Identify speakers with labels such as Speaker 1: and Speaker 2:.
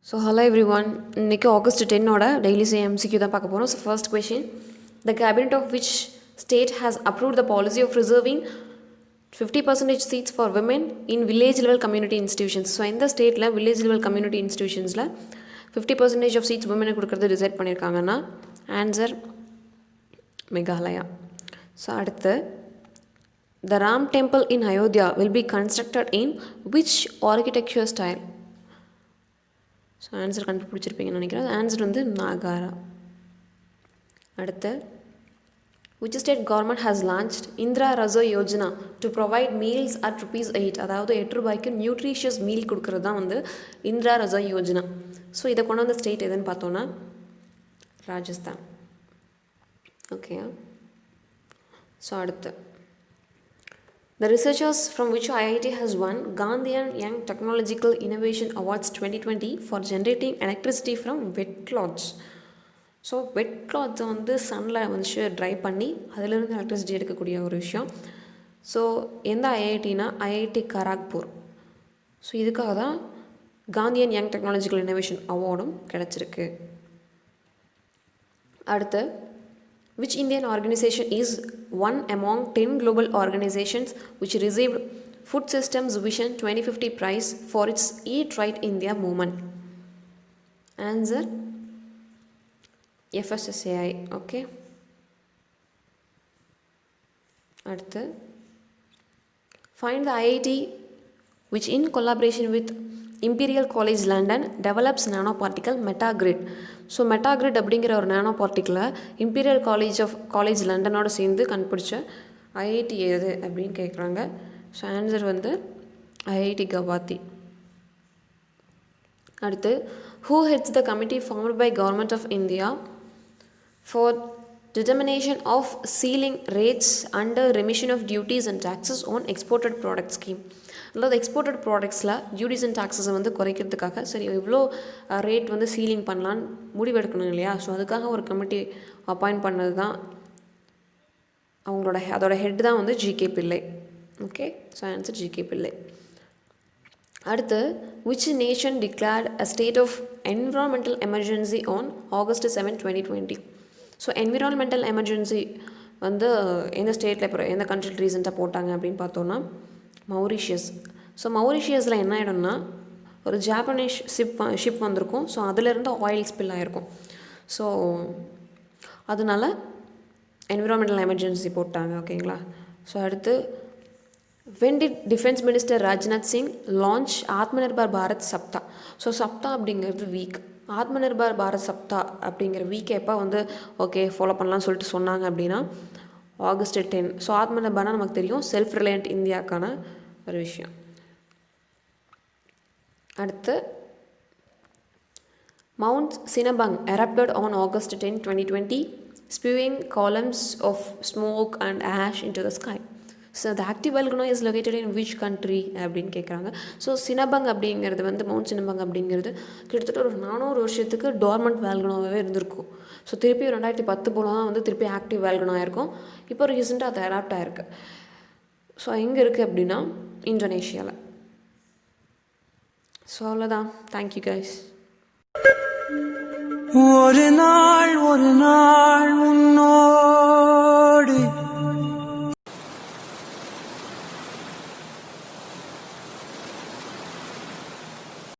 Speaker 1: So hello everyone, இன்னைக்கு August 10 ஓட daily say MCQ தான் பார்க்க போகிறோம். So first question, the cabinet of which state has approved the policy of reserving 50% seats for women in village level community institutions. So இந்த ஸ்டேட்டில் village level community institutionsல 50% of seats women கொடுக்கறது decide பண்ணியிருக்காங்கன்னா answer Meghalaya. So அடுத்து, the Ram temple in Ayodhya will be constructed in which architecture style? So answer கண்டுபிடிச்சிருப்பீங்கன்னு நினைக்கிறேன். Answer வந்து நாகாரா. அடுத்து, which state government has launched Indra Razo Yojana to provide meals at ₹8? அதாவது 8 ரூபாய்க்கு nutritious meal கொடுக்கறது தான் வந்து இந்திரா ரசோ யோஜனா. ஸோ இதை கொண்டு வந்த ஸ்டேட் எதுன்னு பார்த்தோன்னா ராஜஸ்தான். ஓகே. ஸோ அடுத்து, the researchers from which IIT has won Gandhian Young Technological Innovation Awards 2020 for generating electricity from wet cloths. So wet கிளாத்ஸை வந்து சன்னில் வந்து ட்ரை பண்ணி அதிலிருந்து எலக்ட்ரிசிட்டி எடுக்கக்கூடிய ஒரு விஷயம். ஸோ எந்த ஐஐடினா ஐஐடி கராக்பூர். ஸோ இதுக்காக தான் காந்தியன் யங் டெக்னாலஜிக்கல் இன்னோவேஷன் அவார்டும் கிடச்சிருக்கு. அடுத்து, which Indian organization is one among 10 global organizations which received Food Systems Vision 2050 prize for its Eat Right India movement? Answer FSSAI. Okay. அடுத்து, find the IIT which in collaboration with Imperial College London develops nanoparticle Metagrid. So Metagrid அப்படிங்கிற ஒரு நானோ பார்ட்டிக்கிளை imperial college லண்டனோட சேர்ந்து கண்டுபிடிச்ச IIT எது அப்படின்னு கேட்குறாங்க. So answer வந்து IIT கவாத்தி. அடுத்து, who heads the committee formed by Government of India for determination of ceiling rates under remission of duties and taxes on exported product scheme? அதாவது எக்ஸ்போர்ட்டட் ப்ராடக்ட்ஸில் டியூட்டிஸ் அண்ட் டாக்ஸஸை வந்து குறைக்கிறதுக்காக சரி எவ்வளோ ரேட் வந்து ceiling பண்ணலான்னு முடிவெடுக்கணும் இல்லையா? ஸோ அதுக்காக ஒரு கமிட்டி அப்பாயிண்ட் பண்ணது தான் அதோட ஹெட் தான் வந்து ஜிகே பிள்ளை. ஓகே. ஸோ ஆன்சர் ஜிகே பிள்ளை. அடுத்து, which nation declared a state of environmental emergency on August 7, 2020? So environmental emergency வந்து எந்த ஸ்டேட்டில் இப்போ எந்த கண்ட்ரியில் ரீசெண்டாக போட்டாங்க அப்படின்னு பார்த்தோன்னா மௌரிஷியஸ். ஸோ மௌரிஷியஸில் என்ன ஆகிடும்னா ஒரு ஜாப்பனீஸ் ஷிப் வந்திருக்கும். ஸோ அதிலேருந்து ஆயில் ஸ்பில் ஆகிருக்கும். ஸோ அதனால என்விரான்மெண்டல் எமர்ஜென்சி போட்டாங்க. ஓகேங்களா? ஸோ அடுத்து, when did defence minister Rajnath Singh launch Atmanirbhar Bharat Saptah? So Saptah அப்படிங்கிறது வீக். ஆத்மநிர்பார் பாரத் சப்தா அப்படிங்கிற வீக்கை எப்போ வந்து ஓகே ஃபாலோ பண்ணலாம்னு சொல்லிட்டு சொன்னாங்க அப்படின்னா August 10. ஸோ ஆத்மநிர்பார்னா நமக்கு தெரியும் செல்ஃப் ரிலையண்ட் இந்தியாக்கான ஒரு விஷயம். அடுத்து, mount சினபங் erupted on August 10, 2020, spewing columns of smoke and ash into the sky. So the active volcano is located in which country அப்படின்னு கேட்குறாங்க. ஸோ சினபங் அப்படிங்கிறது வந்து மவுண்ட் சினபங் அப்படிங்கிறது கிட்டத்தட்ட ஒரு 400 வருஷத்துக்கு டார்மண்ட் வேல்கனோவே இருந்திருக்கும். ஸோ திருப்பி 2010 போல தான் வந்து திருப்பி ஆக்டிவ் வேல்கனோ ஆயிருக்கும். இப்போ ரீசெண்டாக அது அடாப்ட் ஆகிருக்கு. ஸோ எங்கே இருக்குது அப்படின்னா இந்தோனேஷியாவில். ஸோ அவ்வளோதான். Thank you guys.
Speaker 2: ஒரு நாள் உன்னோடு